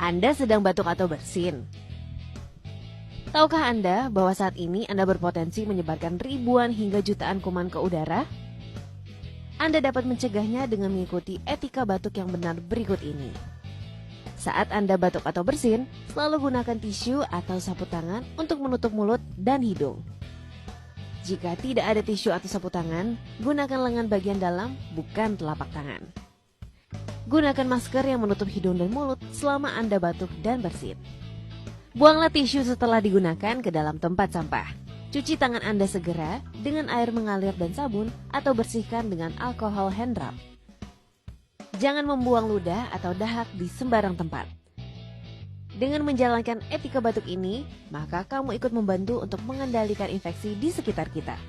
Anda sedang batuk atau bersin? Tahukah Anda bahwa saat ini Anda berpotensi menyebarkan ribuan hingga jutaan kuman ke udara? Anda dapat mencegahnya dengan mengikuti etika batuk yang benar berikut ini. Saat Anda batuk atau bersin, selalu gunakan tisu atau sapu tangan untuk menutup mulut dan hidung. Jika tidak ada tisu atau sapu tangan, gunakan lengan bagian dalam, bukan telapak tangan. Gunakan masker yang menutup hidung dan mulut selama Anda batuk dan bersin. Buanglah tisu setelah digunakan ke dalam tempat sampah. Cuci tangan Anda segera dengan air mengalir dan sabun atau bersihkan dengan alkohol hand rub. Jangan membuang ludah atau dahak di sembarang tempat. Dengan menjalankan etika batuk ini, maka kamu ikut membantu untuk mengendalikan infeksi di sekitar kita.